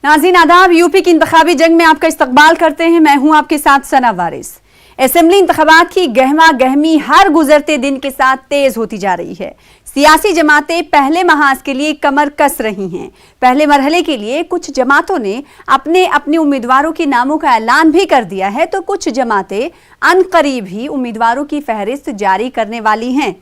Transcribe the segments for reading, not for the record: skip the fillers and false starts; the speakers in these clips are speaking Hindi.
नाज़रीन आदाब, यूपी की इंतखाबी जंग में आपका इस्तकबाल करते हैं। मैं हूं आपके साथ सना वारिस। असेंबली इंतखाबात की गहमा गहमी हर गुजरते दिन के साथ तेज होती जा रही है। सियासी जमातें पहले महाज के लिए कमर कस रही हैं। पहले मरहले के लिए कुछ जमातों ने अपने अपने उम्मीदवारों के नामों का ऐलान भी कर दिया है, तो कुछ जमातें अनकरीब ही उम्मीदवारों की फहरिस्त जारी करने वाली हैं।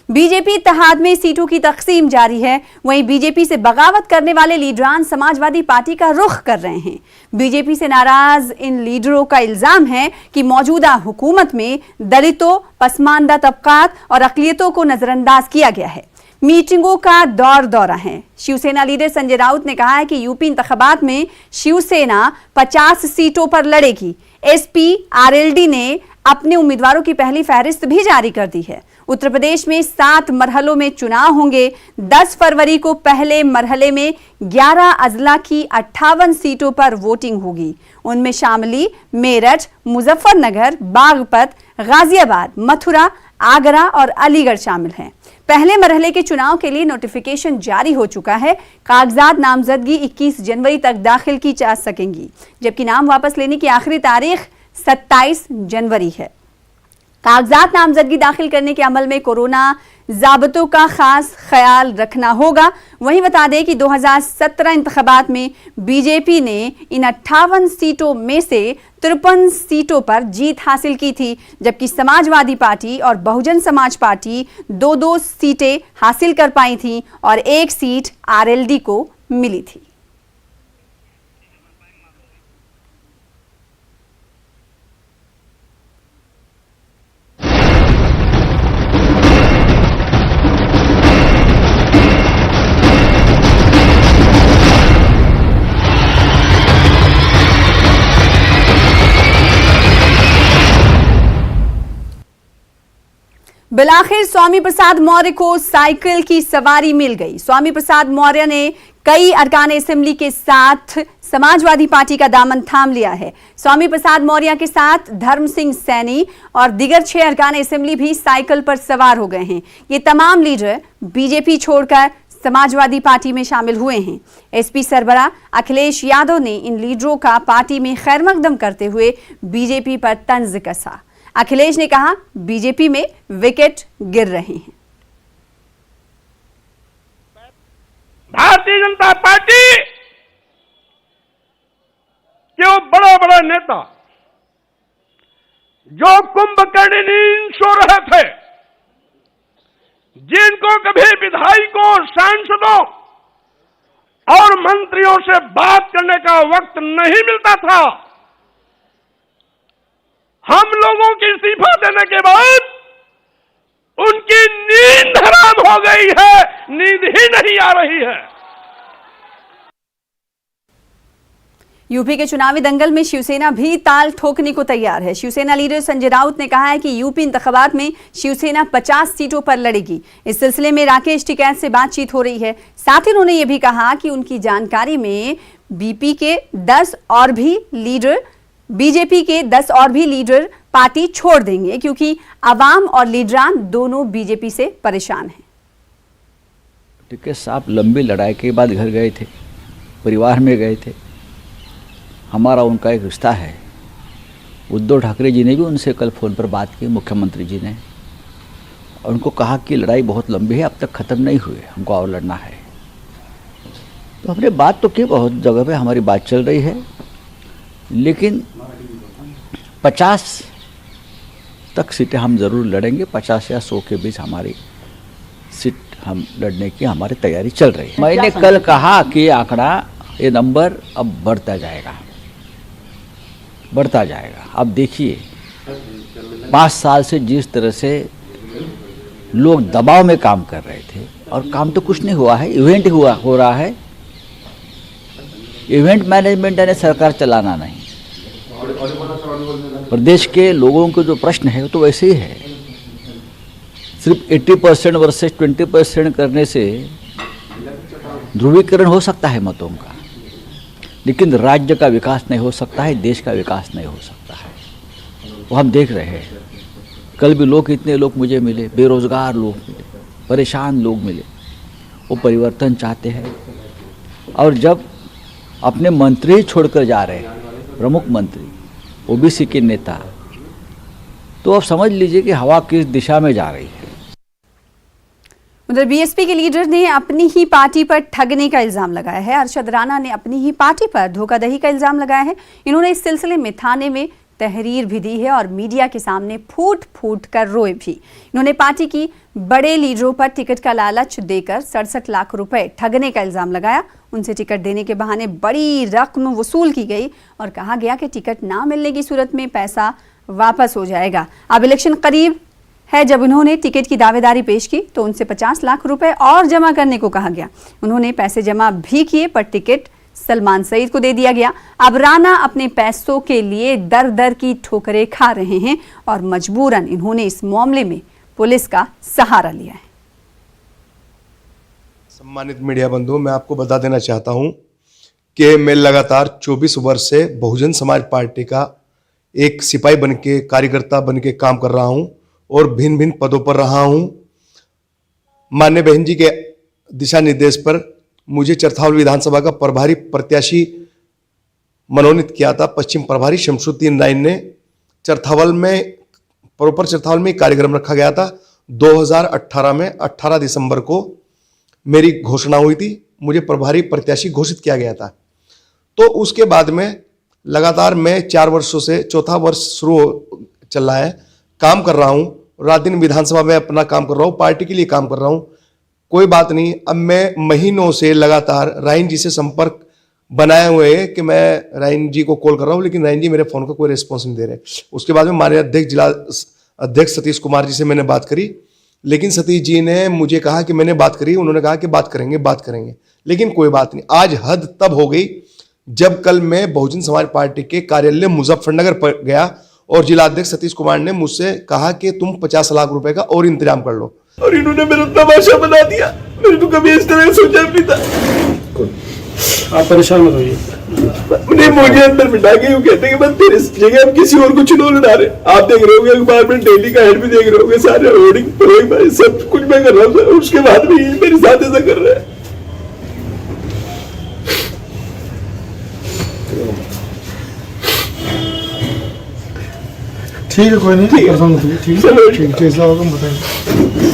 बीजेपी इत्तेहाद में सीटों की तकसीम जारी है। वहीं बीजेपी से बगावत करने वाले लीडरान समाजवादी पार्टी का रुख कर रहे हैं। बीजेपी से नाराज इन लीडरों का इल्जाम है कि मौजूदा हुकूमत में दलितों, पसमानदा तबकात और अक़लियतों को नजरअंदाज किया गया है। मीटिंगों का दौरा है। शिवसेना लीडर संजय राउत ने कहा है कि यूपी इंतखाबात में शिवसेना 50 सीटों पर लड़ेगी। एसपी आरएलडी ने अपने उम्मीदवारों की पहली फहरिस्त भी जारी कर दी है। उत्तर प्रदेश में 7 मरहलों में चुनाव होंगे। 10 फरवरी को पहले मरहले में 11 अजला की 58 सीटों पर वोटिंग होगी। उनमें शामली, मेरठ, मुजफ्फरनगर, बागपत, गाजियाबाद, मथुरा, आगरा और अलीगढ़ शामिल हैं। पहले मरहले के चुनाव के लिए नोटिफिकेशन जारी हो चुका है। कागजात नामजदगी 21 जनवरी तक दाखिल की जा सकेंगी, जबकि नाम वापस लेने की आखिरी तारीख 27 जनवरी है। कागजात नामजदगी दाखिल करने के अमल में कोरोना ज़ाब्तों का खास ख्याल रखना होगा। वहीं बता दें कि 2017 इंतखाबात में बीजेपी ने इन 58 सीटों में से 53 सीटों पर जीत हासिल की थी, जबकि समाजवादी पार्टी और बहुजन समाज पार्टी 2-2 सीटें हासिल कर पाई थी और 1 सीट आरएलडी को मिली थी। बिलाखिर स्वामी प्रसाद मौर्य को साइकिल की सवारी मिल गई। स्वामी प्रसाद मौर्य ने कई अरकान असेंबली के साथ समाजवादी पार्टी का दामन थाम लिया है। स्वामी प्रसाद मौर्य के साथ धर्म सिंह सैनी और दीगर 6 अरकान असेंबली भी साइकिल पर सवार हो गए हैं। ये तमाम लीडर बीजेपी छोड़कर समाजवादी पार्टी में शामिल हुए हैं। एसपी सरबराह अखिलेश यादव ने इन लीडरों का पार्टी में खैरमकदम करते हुए बीजेपी पर तंज कसा। अखिलेश ने कहा, बीजेपी में विकेट गिर रहे हैं। भारतीय जनता पार्टी के वो बड़े बड़े नेता जो कुंभकर्ण नींद सो रहे थे, जिनको कभी विधायकों, सांसदों और मंत्रियों से बात करने का वक्त नहीं मिलता था, हम लोगों की इस्तीफा देने के बाद उनकी नींद हराम हो गई है, नींद ही नहीं आ रही है। यूपी के चुनावी दंगल में शिवसेना भी ताल ठोकने को तैयार है। शिवसेना लीडर संजय राउत ने कहा है कि यूपी इंतखाबात में शिवसेना 50 सीटों पर लड़ेगी। इस सिलसिले में राकेश टिकैत से बातचीत हो रही है। साथ ही उन्होंने ये भी कहा कि उनकी जानकारी में बीजेपी के 10 और भी लीडर पार्टी छोड़ देंगे, क्योंकि अवाम और लीडरान दोनों बीजेपी से परेशान हैं। टिकैत साहब लंबी लड़ाई के बाद घर गए थे, परिवार में गए थे। हमारा उनका एक रिश्ता है। उद्धव ठाकरे जी ने भी उनसे कल फ़ोन पर बात की, मुख्यमंत्री जी ने, और उनको कहा कि लड़ाई बहुत लंबी है, अब तक ख़त्म नहीं हुई, हमको और लड़ना है। तो हमने बात तो की, बहुत जगह पे हमारी बात चल रही है, लेकिन 50 तक सीटें हम ज़रूर लड़ेंगे। 50 या 100 के बीच हमारी सीट हम लड़ने की हमारी तैयारी चल रही है। मैंने कल कहा कि ये आंकड़ा, ये नंबर अब बढ़ता जाएगा। अब देखिए 5 साल से जिस तरह से लोग दबाव में काम कर रहे थे, और काम तो कुछ नहीं हुआ है, इवेंट हो रहा है। इवेंट मैनेजमेंट यानी सरकार चलाना नहीं। प्रदेश के लोगों के जो प्रश्न है वो तो वैसे ही है। सिर्फ 80% वर्सेस 20% करने से ध्रुवीकरण हो सकता है मतों का, लेकिन राज्य का विकास नहीं हो सकता है, देश का विकास नहीं हो सकता है। वो हम देख रहे हैं। कल भी इतने लोग मुझे मिले, बेरोजगार लोग मिले, परेशान लोग मिले। वो परिवर्तन चाहते हैं, और जब अपने मंत्री ही छोड़कर जा रहे हैं, प्रमुख मंत्री, ओबीसी के नेता। तो आप समझ लीजिए कि हवा किस दिशा में जा रही है। उधर बीएसपी के लीडर ने अपनी ही पार्टी पर ठगने का इल्जाम लगाया है। अरशद राणा ने अपनी ही पार्टी पर धोखाधड़ी का इल्जाम लगाया है। इन्होंने इस सिलसिले में थाने में तहरीर भी दी है और मीडिया के सामने फूट फूट कर रोए भी। इन्होंने पार्टी की बड़े लीडरों पर टिकट का लालच देकर 67 लाख रुपए ठगने का इल्जाम लगाया। उनसे टिकट देने के बहाने बड़ी रकम वसूल की गई और कहा गया कि टिकट ना मिलने की सूरत में पैसा वापस हो जाएगा। अब इलेक्शन करीब है, जब उन्होंने टिकट की दावेदारी पेश की तो उनसे 50 लाख रुपए और जमा करने को कहा गया। उन्होंने पैसे जमा भी किए पर टिकट सलमान सईद को दे दिया गया। अब राणा अपने पैसों के लिए दर दर की ठोकरें खा रहे हैं और मजबूरन इन्होंने इस मामले में पुलिस का सहारा लिया है। सम्मानित मीडिया बंधु, मैं आपको बता देना चाहता हूं कि मैं लगातार 24 वर्ष से बहुजन समाज पार्टी का एक सिपाही बन के, कार्यकर्ता बन के काम कर रहा हूं और भिन्न भिन्न पदों पर रहा हूं। माननीय बहन जी के दिशा निर्देश पर मुझे चरथावल विधानसभा का प्रभारी प्रत्याशी मनोनीत किया था। पश्चिम प्रभारी शमसुद्दीन राय ने चरथावल में, प्रॉपर चरथावल में कार्यक्रम रखा गया था। 2018 में 18 दिसंबर को मेरी घोषणा हुई थी, मुझे प्रभारी प्रत्याशी घोषित किया गया था। तो उसके बाद में लगातार मैं 4 वर्षों से, चौथा वर्ष शुरू चल रहा है, काम कर रहा हूं। रात दिन विधानसभा में अपना काम कर रहा हूं, पार्टी के लिए काम कर रहा हूं। कोई बात नहीं, अब मैं महीनों से लगातार रायन जी से संपर्क बनाए हुए है कि मैं रायन जी को कॉल कर रहा हूं, लेकिन रायन जी मेरे फोन का कोई रिस्पॉन्स नहीं दे रहे। उसके बाद में माननीय अध्यक्ष, जिला अध्यक्ष सतीश कुमार जी से मैंने बात करी, लेकिन सतीश जी ने मुझे कहा कि मैंने बात करी। उन्होंने कहा कि बात करेंगे, लेकिन कोई बात नहीं। आज हद तब हो गई जब कल मैं बहुजन समाज पार्टी के कार्यालय मुजफ्फरनगर पर गया और जिला अध्यक्ष सतीश कुमार ने मुझसे कहा कि तुम 50 लाख रुपए का और इंतजाम कर लो, और इन्होंने मेरा तमाशा बना दिया। मैंने तो कभी इस तरह सोचा नहीं था। आप परेशान मत होइए। उन्हें मुझे अंदर बिठा के यूं कहते हैं कि बस तेरे जगह हम किसी और को चुनाव लड़ा रहे। आप देख रहे होंगे अखबार में, डेली का हेड भी देख रहे होंगे, सारे होर्डिंग सब कुछ मैं कर रहा हूँ, उसके बाद भी मेरे साथ ऐसा कर रहा है। ठीक है, कोई नहीं, परेशान मत होइए। ठीक है, ठीक है, जैसा होगा हम बताएंगे।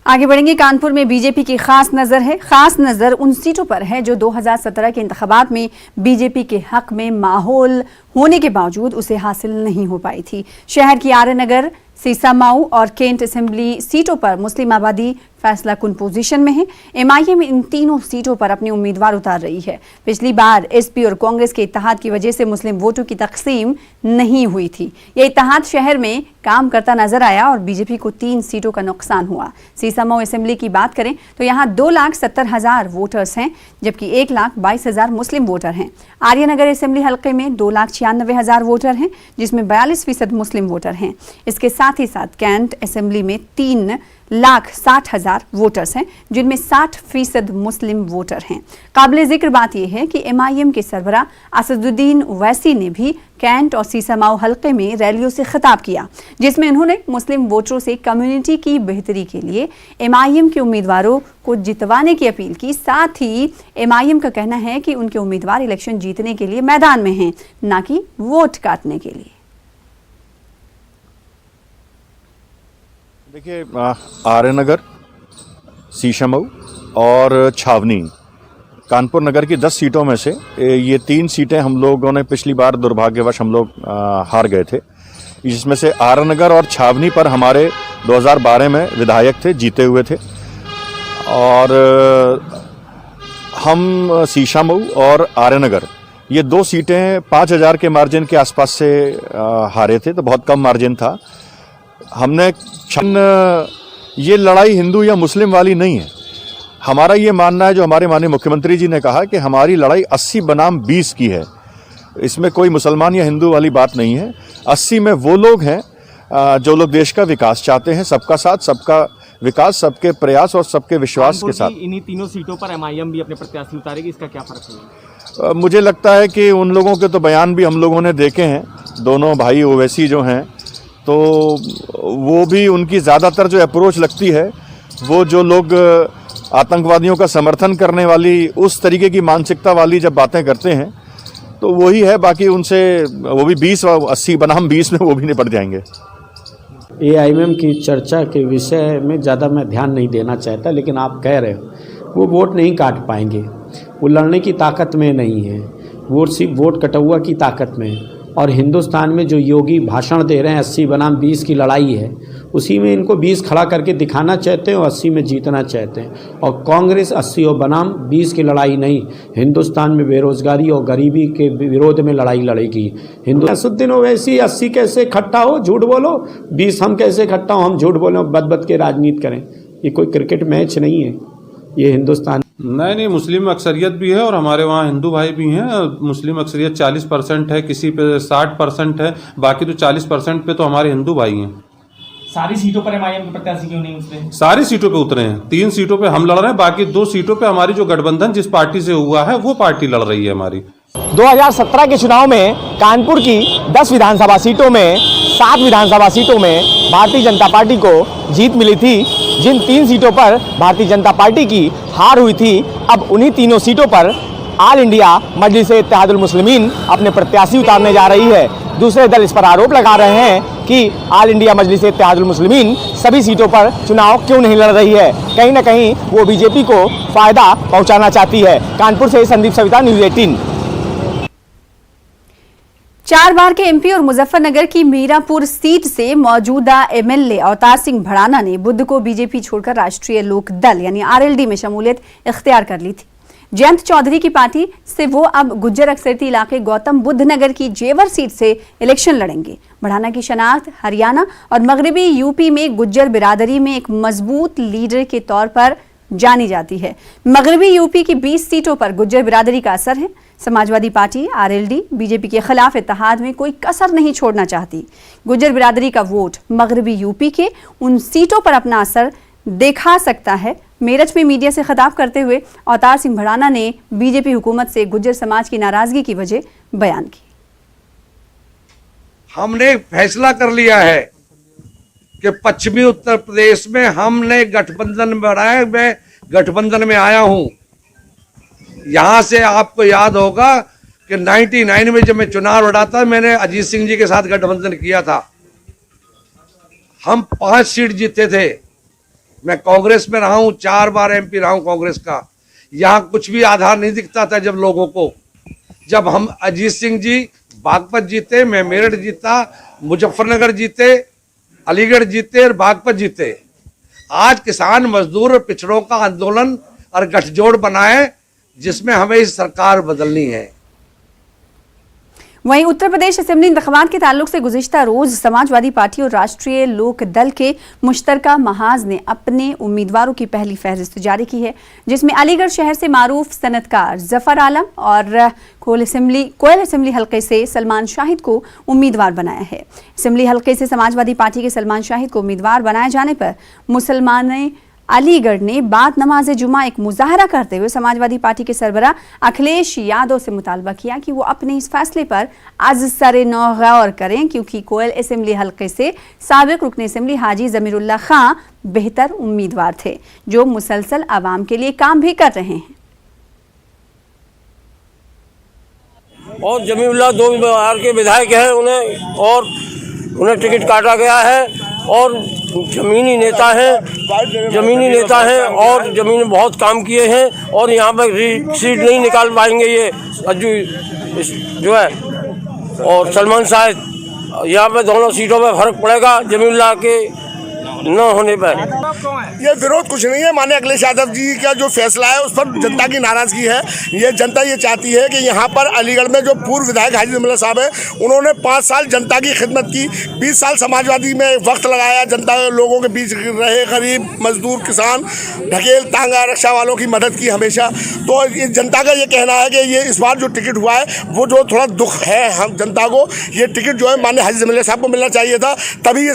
आगे बढ़ेंगे। कानपुर में बीजेपी की खास नजर है। खास नजर उन सीटों पर है जो 2017 के इंतखाबात में बीजेपी के हक में माहौल होने के बावजूद उसे हासिल नहीं हो पाई थी। शहर की आर्यनगर, सीसामाऊ और केंट असेंबली सीटों पर मुस्लिम आबादी फैसला कुन पोजीशन में है। एमआईएम इन तीनों सीटों पर अपने उम्मीदवार उतार रही है। पिछली बार एसपी और कांग्रेस के इत्तेहाद की वजह से मुस्लिम वोटों की तकसीम नहीं हुई थी। यह इत्तेहाद शहर में काम करता नजर आया और बीजेपी को 3 सीटों का नुकसान हुआ। सीसामाऊ असेंबली की बात करें तो यहाँ 2,70,000 वोटर्स हैं, जबकि 1,22,000 मुस्लिम वोटर हैं। आर्यनगर असेंबली हल्के में 2,96,000 वोटर हैं, जिसमें 42% मुस्लिम वोटर हैं। इसके साथ ही साथ कैंट असेंबली में 3,60,000 वोटर्स हैं, जिनमें 60% मुस्लिम वोटर हैं। काबिल जिक्र बात यह है कि एमआईएम के सरबराह असदुद्दीन ओवैसी ने भी कैंट और सीसामाऊ हल्के में रैलियों से खिताब किया, जिसमें उन्होंने मुस्लिम वोटरों से कम्युनिटी की बेहतरी के लिए एमआईएम के उम्मीदवारों को जितवाने की अपील की। साथ ही एमआईएम का कहना है कि उनके उम्मीदवार इलेक्शन जीतने के लिए मैदान में हैं, न कि वोट काटने के लिए। देखिए, आर्यनगर, सीसामाऊ और छावनी, कानपुर नगर की 10 सीटों में से ये 3 सीटें हम लोगों ने पिछली बार दुर्भाग्यवश हम लोग हार गए थे। जिसमें से आर्यनगर और छावनी पर हमारे 2012 में विधायक थे, जीते हुए थे, और हम सीसामाऊ और आर्यनगर ये 2 सीटें 5,000 के मार्जिन के आसपास से हारे थे, तो बहुत कम मार्जिन था। हमने ये लड़ाई हिंदू या मुस्लिम वाली नहीं है। हमारा ये मानना है, जो हमारे माननीय मुख्यमंत्री जी ने कहा कि हमारी लड़ाई 80 बनाम 20 की है। इसमें कोई मुसलमान या हिंदू वाली बात नहीं है। 80 में वो लोग हैं जो लोग देश का विकास चाहते हैं, सबका साथ, सबका विकास, सबके प्रयास और सबके विश्वास के साथ। इन्हीं तीनों सीटों पर एमआईएम भी अपने प्रत्याशी उतारेगी, इसका क्या फर्क है? मुझे लगता है कि उन लोगों के तो बयान भी हम लोगों ने देखे हैं। दोनों भाई ओवैसी जो हैं तो वो भी उनकी ज़्यादातर जो अप्रोच लगती है वो जो लोग आतंकवादियों का समर्थन करने वाली उस तरीके की मानसिकता वाली जब बातें करते हैं तो वही है। बाकी उनसे वो भी 20 और 80 बनाम 20 में वो भी निपट जाएंगे। AIMM की चर्चा के विषय में ज़्यादा मैं ध्यान नहीं देना चाहता, लेकिन आप कह रहे हो वो वोट नहीं काट पाएंगे, वो लड़ने की ताकत में नहीं है, वोट सिर्फ वोट कटौआ की ताकत में है। और हिंदुस्तान में जो योगी भाषण दे रहे हैं 80 बनाम 20 की लड़ाई है, उसी में इनको 20 खड़ा करके दिखाना चाहते हैं और 80 में जीतना चाहते हैं। और कांग्रेस 80 और बनाम 20 की लड़ाई नहीं, हिंदुस्तान में बेरोजगारी और गरीबी के विरोध में लड़ाई लड़ेगी। असुद्दीन ओवैसी 80 कैसे इकट्ठा हो, झूठ बोलो, 20 हम कैसे इकट्ठा हो, हम झूठ बोलो, बद के राजनीति करें। ये कोई क्रिकेट मैच नहीं है, ये हिंदुस्तान। नहीं, मुस्लिम अक्सरियत भी है और हमारे वहाँ हिंदू भाई भी हैं। मुस्लिम अक्सरियत 40% है, किसी पे 60% है, बाकी तो 40% पे तो हमारे हिंदू भाई हैं। सारी सीटों पर MIM के प्रत्याशी क्यों नहीं उतरे? सारी सीटों पे उतरे हैं, 3 सीटों पे हम लड़ रहे हैं, बाकी 2 सीटों पे हमारी जो गठबंधन जिस पार्टी से हुआ है वो पार्टी लड़ रही है हमारी। 2017 के चुनाव में कानपुर की 10 विधानसभा सीटों में 7 विधानसभा सीटों में भारतीय जनता पार्टी को जीत मिली थी। जिन 3 सीटों पर भारतीय जनता पार्टी की हार हुई थी, अब उन्हीं तीनों सीटों पर ऑल इंडिया मजलिस-ए-इत्तेहादुल मुस्लिमीन अपने प्रत्याशी उतारने जा रही है। दूसरे दल इस पर आरोप लगा रहे हैं कि ऑल इंडिया मजलिस-ए-इत्तेहादुल मुस्लिमीन सभी सीटों पर चुनाव क्यों नहीं लड़ रही है। कहीं ना कहीं वो बीजेपी को फायदा पहुंचाना चाहती है। कानपुर से संदीप सविता, न्यूज़ 18। 4 बार के MP और मुजफ्फरनगर की मीरापुर सीट से मौजूदा MLA अवतार सिंह भड़ाना ने बुध को बीजेपी छोड़कर राष्ट्रीय लोक दल यानी RLD में शमूलियत इख्तियार कर ली थी। जयंत चौधरी की पार्टी से वो अब गुज्जर अक्सरियती इलाके गौतम बुद्ध नगर की जेवर सीट से इलेक्शन लड़ेंगे। भड़ाना की शनाख्त हरियाणा और मगरबी यूपी में गुज्जर बिरादरी में एक मजबूत लीडर के तौर पर जानी जाती है। मगरबी यूपी की 20 सीटों पर गुज्जर बिरादरी का असर है। समाजवादी पार्टी RLD बीजेपी के खिलाफ इत्तेहाद में कोई कसर नहीं छोड़ना चाहती। गुज्जर बिरादरी का वोट मगरबी यूपी के उन सीटों पर अपना असर दिखा सकता है। मेरठ में मीडिया से खिताब करते हुए अवतार सिंह भड़ाना ने बीजेपी हुकूमत से गुज्जर समाज की नाराजगी की वजह बयान की। हमने फैसला कर लिया है कि पश्चिमी उत्तर प्रदेश में हमने गठबंधन बनाया। मैं गठबंधन में आया हूं। यहां से आपको याद होगा कि 99 में जब मैं चुनाव लड़ा था, मैंने अजीत सिंह जी के साथ गठबंधन किया था। हम 5 सीट जीते थे। मैं कांग्रेस में रहा हूं, 4 बार MP रहा हूं कांग्रेस का। यहां कुछ भी आधार नहीं दिखता था जब लोगों को। जब हम अजीत सिंह जी बागपत जीते, मैं मेरठ जीता, मुजफ्फरनगर जीते, अलीगढ़ जीते और बागपत जीते। आज किसान मजदूर और पिछड़ों का आंदोलन और गठजोड़ बनाए, जिसमें हमें इस सरकार बदलनी है। वहीं उत्तर प्रदेश असेंबली इंतखाबात के ताल्लुक से गुज़िश्ता रोज समाजवादी पार्टी और राष्ट्रीय लोक दल के मुश्तरका महाज ने अपने उम्मीदवारों की पहली फहरिस्त जारी की है, जिसमें अलीगढ़ शहर से मारूफ सनतकार जफर आलम और कोयल असेंबली हल्के से सलमान शाहिद को उम्मीदवार बनाया है। असेंबली हल्के से समाजवादी पार्टी के सलमान शाहिद को उम्मीदवार बनाए जाने पर मुसलमान अलीगढ़ ने बाद नमाज जुमा एक मुजाहरा करते हुए समाजवादी पार्टी के सरबराह अखिलेश यादव से मुतालबा किया कि वो अपने इस फैसले पर आज सरे नौ गौर करें, क्योंकि कोयल असेंबली हल्के से साबिक रुकन असेंबली हाजी जमीरुल्लाह खां बेहतर उम्मीदवार थे, जो मुसलसल आवाम के लिए काम भी कर रहे हैं। और जमीरुल्लाह 2 बार के विधायक हैं, उन्हें टिकट काटा गया है और जमीनी नेता हैं और जमीन में बहुत काम किए हैं और यहाँ पर सीट नहीं निकाल पाएंगे ये अज्जू जो है और सलमान शाहिद। यहाँ पे दोनों सीटों पे फर्क पड़ेगा जमीरुल्लाह के न होने पर। ये विरोध कुछ नहीं है। माननीय अखिलेश यादव जी का जो फैसला है उस पर जनता की नाराजगी है। ये जनता ये चाहती है कि यहाँ पर अलीगढ़ में जो पूर्व विधायक हाजी जमीरुल्लाह साहब हैं, उन्होंने 5 साल जनता की खिदमत की, 20 साल समाजवादी में वक्त लगाया, जनता लोगों के बीच रहे, गरीब मजदूर किसान ढकेल तांगा रक्षा वालों की मदद की हमेशा। तो ये जनता का ये कहना है कि ये इस बार जो टिकट हुआ है वो जो थोड़ा दुख है हम जनता को, ये टिकट जो है माननीय हाजी जमीरुल्लाह साहब को मिलना चाहिए था, तभी ये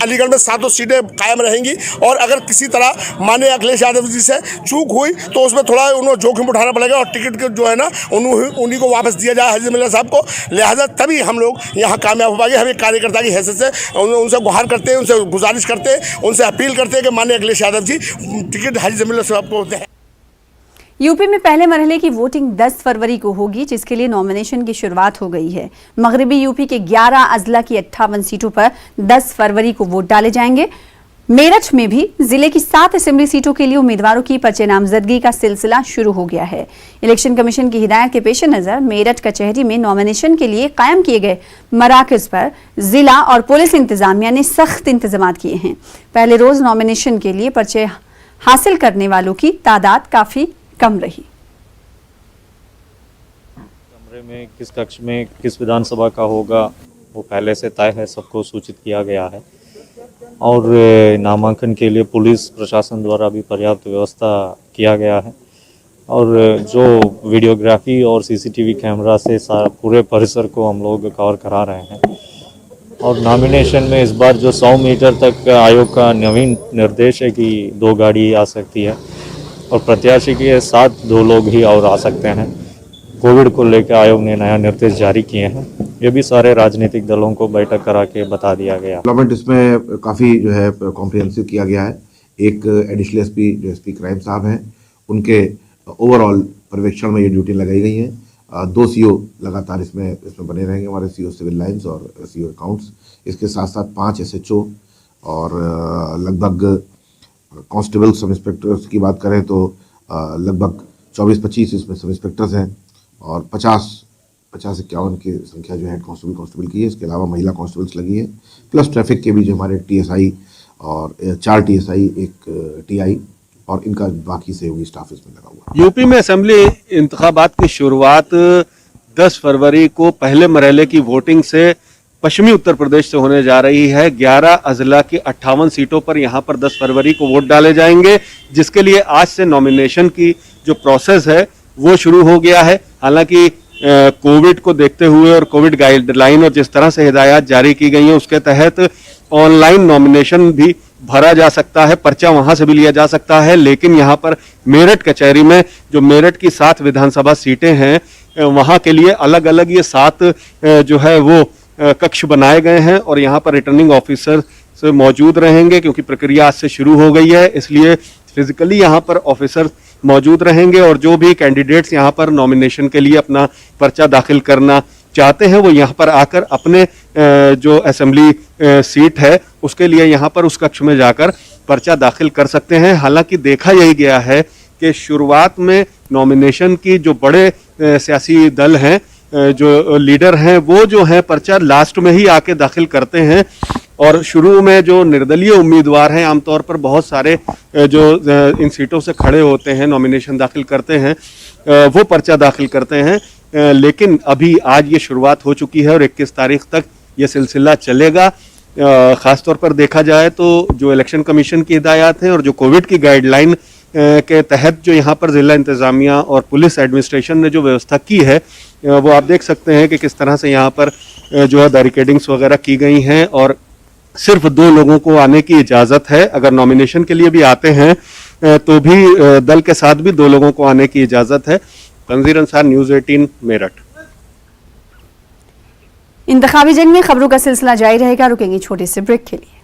अलीगढ़ में 7 सीटें कायम रहेंगी। और अगर किसी तरह माननीय अखिलेश यादव जी से चूक हुई तो उसमें थोड़ा उन्हें जोखिम उठाना पड़ेगा और टिकट जो है ना उन्हीं को वापस दिया जाए हाजी मिल्ला साहब को। लिहाजा तभी हम लोग यहाँ कामयाब हो पाएंगे। हम एक कार्यकर्ता की हैसियत से उनसे गुहार करते हैं, उनसे गुजारिश करते हैं, उनसे अपील करते हैं कि माननीय अखिलेश यादव जी टिकट हाजी मिल्ला साहब को दें। यूपी में पहले मरहले की वोटिंग 10 फरवरी को होगी, जिसके लिए नॉमिनेशन की शुरुआत हो गई है। मगरबी यूपी के 11 अजला की 58 सीटों पर 10 फरवरी को वोट डाले जाएंगे। मेरठ में भी जिले की 7 असेंबली सीटों के लिए उम्मीदवारों की पर्चे नामजदगी का सिलसिला शुरू हो गया है। इलेक्शन कमीशन की हिदायत के पेश नजर मेरठ कचहरी में नॉमिनेशन के लिए कायम किए गए मराकज पर जिला और पुलिस इंतजामिया ने सख्त इंतजाम किए हैं। पहले रोज नॉमिनेशन के लिए पर्चे हासिल करने वालों की तादाद काफी कम रही। कमरे में किस कक्ष में किस विधानसभा का होगा वो पहले से तय है, सबको सूचित किया गया है। और नामांकन के लिए पुलिस प्रशासन द्वारा भी पर्याप्त व्यवस्था किया गया है। और जो वीडियोग्राफी और सीसीटीवी कैमरा से पूरे परिसर को हम लोग कवर करा रहे हैं। और नॉमिनेशन में इस बार जो 100 मीटर तक आयोग का नवीन निर्देश है कि 2 गाड़ी आ सकती है और प्रत्याशी के साथ 2 लोग ही और आ सकते हैं। कोविड को लेकर आयोग ने नया निर्देश जारी किए हैं। ये भी सारे राजनीतिक दलों को बैठक करा के बता दिया गया। डेवलपमेंट इसमें काफ़ी जो है कॉम्प्रिहेंसिव किया गया है। एक एडिशनल एसपी जो एसपी क्राइम साहब हैं, उनके ओवरऑल पर्यवेक्षण में ये ड्यूटी लगाई गई है। 2 सीओ लगातार इसमें बने रहेंगे, हमारे सीओ सिविल लाइंस और सीओ अकाउंट्स। इसके साथ साथ 5 SHO और लगभग कांस्टेबल सब इंस्पेक्टर्स की बात करें तो लगभग 24-25 इसमें सब इंस्पेक्टर्स हैं और 50-51 की संख्या जो है कांस्टेबल की है। इसके अलावा महिला कांस्टेबल्स लगी है, प्लस ट्रैफिक के भी जो हमारे TSI और 4 TSI, 1 TI और इनका बाकी सहयोगी स्टाफ इसमें लगा हुआ है। यूपी में असेंबली इंतखाबात की शुरुआत 10 फरवरी को पहले मरहले की वोटिंग से पश्चिमी उत्तर प्रदेश से होने जा रही है। 11 अजला की 58 सीटों पर यहाँ पर 10 फरवरी को वोट डाले जाएंगे, जिसके लिए आज से नॉमिनेशन की जो प्रोसेस है वो शुरू हो गया है। हालांकि कोविड को देखते हुए और कोविड गाइडलाइन और जिस तरह से हिदायत जारी की गई है उसके तहत ऑनलाइन नॉमिनेशन भी भरा जा सकता है, पर्चा वहां से भी लिया जा सकता है। लेकिन यहाँ पर मेरठ कचहरी में जो मेरठ की 7 विधानसभा सीटें हैं वहां के लिए अलग अलग ये 7 जो है वो कक्ष बनाए गए हैं और यहाँ पर रिटर्निंग ऑफिसर से मौजूद रहेंगे। क्योंकि प्रक्रिया आज से शुरू हो गई है, इसलिए फिजिकली यहाँ पर ऑफिसर मौजूद रहेंगे और जो भी कैंडिडेट्स यहाँ पर नॉमिनेशन के लिए अपना पर्चा दाखिल करना चाहते हैं वो यहाँ पर आकर अपने जो असेंबली सीट है उसके लिए यहाँ पर उस कक्ष में जाकर पर्चा दाखिल कर सकते हैं। हालांकि देखा यही गया है कि शुरुआत में नॉमिनेशन की जो बड़े सियासी दल हैं, जो लीडर हैं, वो जो है पर्चा लास्ट में ही आके दाखिल करते हैं और शुरू में जो निर्दलीय उम्मीदवार हैं आमतौर पर बहुत सारे जो इन सीटों से खड़े होते हैं, नॉमिनेशन दाखिल करते हैं, वो पर्चा दाखिल करते हैं। लेकिन अभी आज ये शुरुआत हो चुकी है और 21 तारीख तक ये सिलसिला चलेगा। ख़ास तौर पर देखा जाए तो जो इलेक्शन कमीशन की हिदायत हैं और जो कोविड की गाइडलाइन के तहत जो यहाँ पर ज़िला इंतज़ामिया और पुलिस एडमिनिस्ट्रेशन ने जो व्यवस्था की है वो आप देख सकते हैं कि किस तरह से यहाँ पर जो है बैरिकेडिंग्स वगैरह की गई हैं और सिर्फ 2 लोगों को आने की इजाज़त है। अगर नॉमिनेशन के लिए भी आते हैं तो भी दल के साथ भी 2 लोगों को आने की इजाज़त है। तंजीर अंसार, न्यूज़ 18, मेरठ। इंतखाबी जंग में खबरों का सिलसिला जारी रहेगा। रुकेंगे छोटे से ब्रेक के लिए।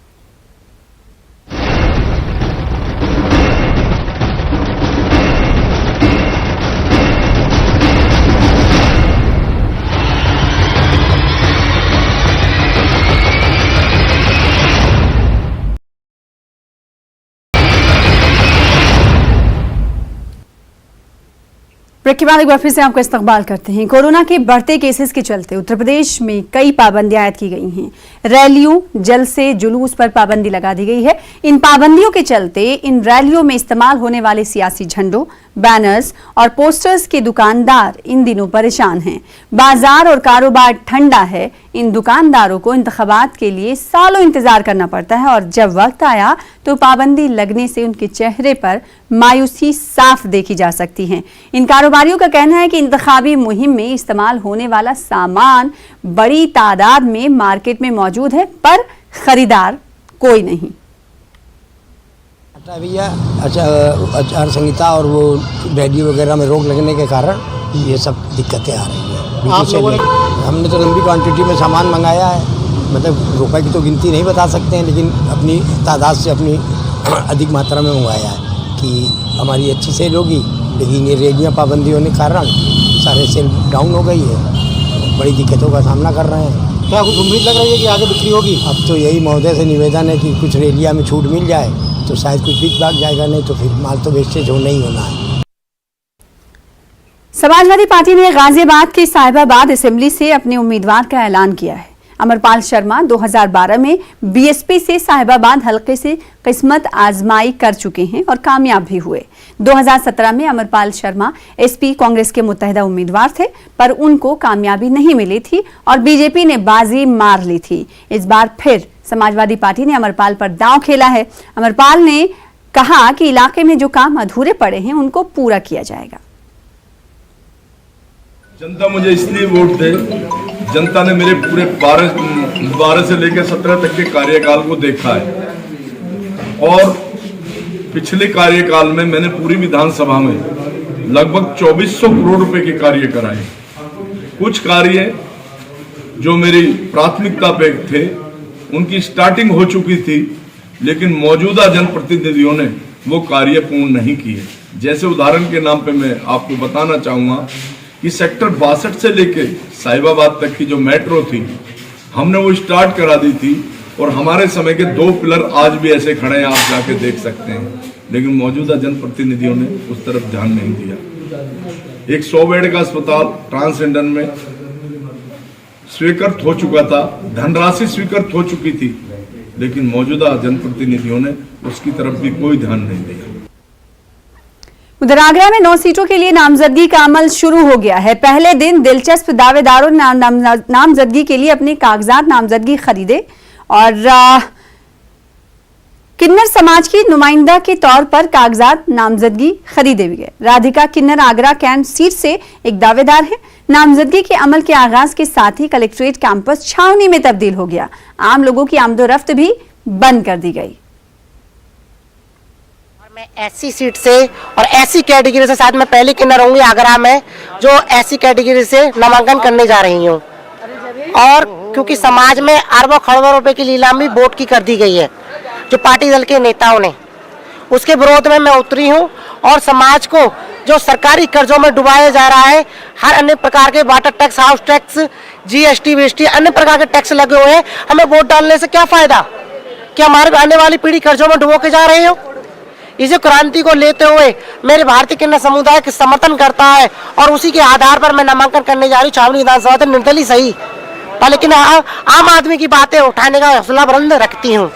ब्रेक के बाद एक बार फिर से आपका इस्तकबाल करते हैं। कोरोना के बढ़ते केसेस के चलते उत्तर प्रदेश में कई पाबंदियां आयद की गई हैं। रैलियों, जलसे, जुलूस पर पाबंदी लगा दी गई है। इन पाबंदियों के चलते इन रैलियों में इस्तेमाल होने वाले सियासी झंडों, बैनर्स और पोस्टर्स के दुकानदार इन दिनों परेशान हैं। बाजार और कारोबार ठंडा है। इन दुकानदारों को इंतखाबात के लिए सालों इंतजार करना पड़ता है और जब वक्त आया तो पाबंदी लगने से उनके चेहरे पर मायूसी साफ देखी जा सकती है। इन कारोबारियों का कहना है कि इंतखाबी मुहिम में इस्तेमाल होने वाला सामान बड़ी तादाद में मार्केट में मौजूद है पर खरीदार कोई नहीं। भैया आचार संहिता और वो रेडियो वगैरह में रोक लगने के कारण ये सब दिक्कतें आ रही हैं। आप लोगों ने हमने तो लंबी क्वांटिटी में सामान मंगाया है, मतलब रुपए की तो गिनती नहीं बता सकते हैं, लेकिन अपनी तादाद से अपनी अधिक मात्रा में मंगाया है कि हमारी अच्छी सेल होगी। लेकिन ये रेडियो पाबंदी होने के कारण सारे सेल डाउन हो गई है, बड़ी दिक्कतों का सामना कर रहे हैं। क्या कुछ उम्मीद लग रही है कि आगे बिक्री होगी? अब तो यही महोदय से निवेदन है कि कुछ रेलिया में छूट मिल जाए तो शायद कुछ बिक भाग जाएगा, नहीं तो फिर माल तो वेस्टेज होना ही होना है। समाजवादी पार्टी ने गाजियाबाद की साहिबाबाद असेंबली से अपने उम्मीदवार का ऐलान किया है। अमरपाल शर्मा 2012 में बीएसपी से साहिबाबाद हलके से किस्मत आजमाई कर चुके हैं और कामयाब भी हुए। 2017 में अमरपाल शर्मा एसपी कांग्रेस के मुत्तहिदा उम्मीदवार थे, पर उनको कामयाबी नहीं मिली थी और बीजेपी ने बाजी मार ली थी। इस बार फिर समाजवादी पार्टी ने अमरपाल पर दांव खेला है। अमरपाल ने कहा कि इलाके में जो काम अधूरे पड़े हैं उनको पूरा किया जाएगा। जनता मुझे इसलिए वोट दे, जनता ने मेरे पूरे 12 से लेकर 17 तक के कार्यकाल को देखा है और पिछले कार्यकाल में मैंने पूरी विधानसभा में लगभग 2400 करोड़ रुपए के कार्य कराए। कुछ कार्य जो मेरी प्राथमिकता पे थे उनकी स्टार्टिंग हो चुकी थी, लेकिन मौजूदा जनप्रतिनिधियों ने वो कार्य पूर्ण नहीं किए। जैसे उदाहरण के नाम पे मैं आपको बताना चाहूँगा कि सेक्टर 62 से लेके साहिबाबाद तक की जो मेट्रो थी हमने वो स्टार्ट करा दी थी और हमारे समय के 2 पिलर आज भी ऐसे खड़े हैं, आप जाके देख सकते हैं, लेकिन मौजूदा जनप्रतिनिधियों ने उस तरफ ध्यान नहीं दिया। एक 100 बेड का अस्पताल ट्रांसजेंडर में स्वीकृत हो चुका था, धनराशि स्वीकृत हो चुकी थी, लेकिन मौजूदा जनप्रतिनिधियों ने उसकी तरफ भी कोई ध्यान नहीं दिया। उधर आगरा में 9 सीटों के लिए नामजदगी का अमल शुरू हो गया है। पहले दिन दिलचस्प दावेदारों ने नामजदगी के लिए अपने कागजात नामजदगी खरीदे और किन्नर समाज की नुमाइंदा के तौर पर कागजात नामजदगी खरीदे भी गए। राधिका किन्नर आगरा कैंट सीट से एक दावेदार है। नामजदगी के अमल के आगाज के साथ ही कलेक्ट्रेट कैंपस छावनी में तब्दील हो गया। आम लोगों की आमदोरफ्त भी बंद कर दी गई। मैं एससी सीट से और एससी कैटेगरी से, शायद मैं पहली किन्नर होंगी आगरा में जो एससी कैटेगरी से नामांकन करने जा रही हूँ। और क्योंकि समाज में अरबों खरबों रुपए की नीलामी वोट की कर दी गई है जो पार्टी दल के नेताओं ने, उसके विरोध में मैं उतरी हूँ और समाज को जो सरकारी कर्जों में डुबाया जा रहा है, हर अन्य प्रकार के water tax, house tax, GST, VST, अन्य प्रकार के टैक्स लगे हुए हैं, हमें वोट डालने से क्या फायदा? क्या हमारे आने वाली पीढ़ी कर्जों में डुबो के जा रही हो? इसी क्रांति को लेते हुए मेरे भारतीय किन्नर समुदाय के समर्थन करता है और उसी के आधार पर मैं नामांकन करने जा रही हूँ छावनी विधानसभा से, निर्दलीय सही, लेकिन आम आदमी की बातें उठाने का हौसला बुलंद रखती हूँ।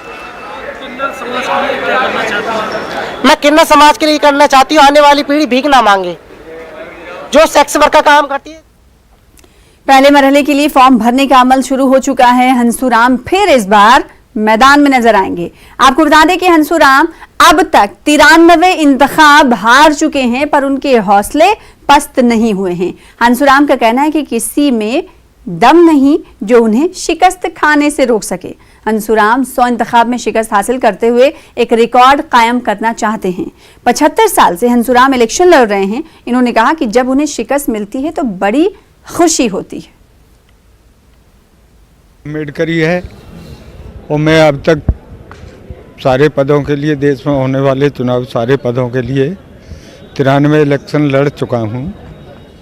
मैं किन्नर समाज के लिए करना चाहती हूँ, आने वाली पीढ़ी भीख ना मांगे, जो सेक्स वर्क का काम करती है। पहले मरहले के लिए फॉर्म भरने का अमल शुरू हो चुका है। हंसूराम फिर इस बार मैदान में नजर आएंगे। आपको बता दें कि हंसूराम अब तक 93 इंतखाब हार चुके हैं, पर उनके हौसले पस्त नहीं हुए हैं। हंसूराम का कहना है कि किसी में दम नहीं जो उन्हें शिकस्त खाने से रोक सके। हंसूराम 100 इंतखाब में शिकस्त हासिल करते हुए एक रिकॉर्ड कायम करना चाहते हैं। 75 साल से हंसूराम इलेक्शन लड़ रहे हैं। इन्होंने कहा कि जब उन्हें शिकस्त मिलती है तो बड़ी खुशी होती है। अम्बेडकर ही है और मैं अब तक सारे पदों के लिए, देश में होने वाले चुनाव सारे पदों के लिए 93 इलेक्शन लड़ चुका हूं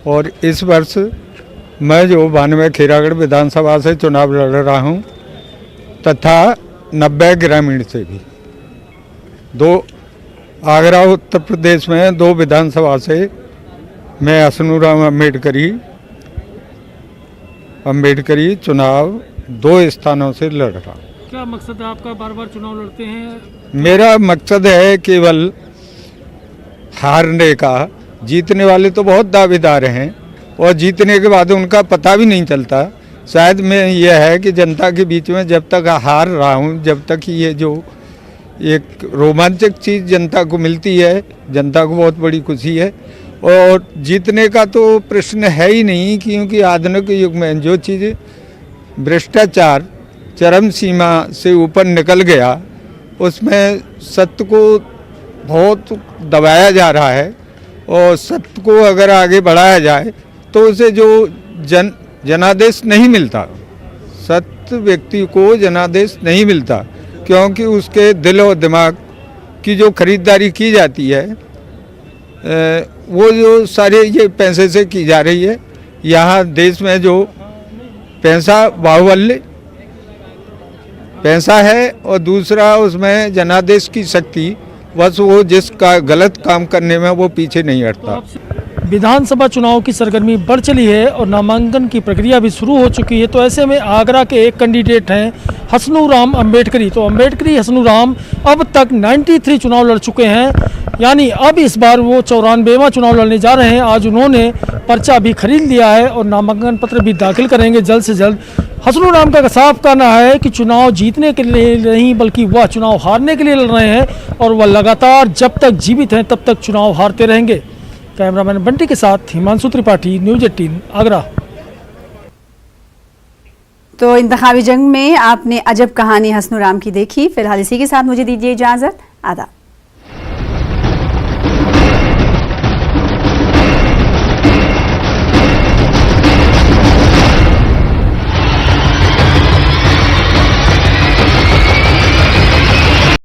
और इस वर्ष मैं जो 92 खीरागढ़ विधानसभा से चुनाव लड़ रहा हूं तथा 90 ग्रामीण से भी, 2 आगरा उत्तर प्रदेश में 2 विधानसभा से मैं हंसूराम अम्बेडकरी चुनाव 2 स्थानों से लड़ रहा हूँ। क्या मकसद है आपका, बार बार चुनाव लड़ते हैं? मेरा मकसद है केवल हारने का। जीतने वाले तो बहुत दावेदार हैं और जीतने के बाद उनका पता भी नहीं चलता। शायद में यह है कि जनता के बीच में जब तक हार रहा हूँ, जब तक ये जो एक रोमांचक चीज़ जनता को मिलती है, जनता को बहुत बड़ी खुशी है। और जीतने का तो प्रश्न है ही नहीं, क्योंकि आधुनिक युग में जो चीज़ भ्रष्टाचार चरम सीमा से ऊपर निकल गया, उसमें सत्य को बहुत दबाया जा रहा है और सत्य को अगर आगे बढ़ाया जाए तो उसे जो जनादेश नहीं मिलता, सत्य व्यक्ति को जनादेश नहीं मिलता, क्योंकि उसके दिल और दिमाग की जो खरीदारी की जाती है वो जो सारे ये पैसे से की जा रही है। यहाँ देश में जो पैसा बाहुल्य पैसा है और दूसरा उसमें जनादेश की शक्ति, बस वो जिसका गलत काम करने में वो पीछे नहीं हटता। विधानसभा चुनाव की सरगर्मी बढ़ चली है और नामांकन की प्रक्रिया भी शुरू हो चुकी है। तो ऐसे में आगरा के एक कैंडिडेट हैं हसनूराम अम्बेडकरी। तो अम्बेडकरी हसनूराम अब तक 93 चुनाव लड़ चुके हैं, यानी अब इस बार वो 94वां चुनाव लड़ने जा रहे हैं। आज उन्होंने पर्चा भी खरीद लिया है और नामांकन पत्र भी दाखिल करेंगे जल्द से जल्द। हसनूराम का साफ कहना है कि चुनाव जीतने के लिए नहीं बल्कि वह चुनाव हारने के लिए लड़ रहे हैं और वह लगातार जब तक जीवित हैं तब तक चुनाव हारते रहेंगे। कैमरामैन बंटी के साथ हिमांशु त्रिपाठी, न्यूज़ 18 आगरा। तो इंतखाबी जंग में आपने अजब कहानी हसनूराम की देखी। फिलहाल इसी के साथ मुझे दीजिए इजाजत। आदाब।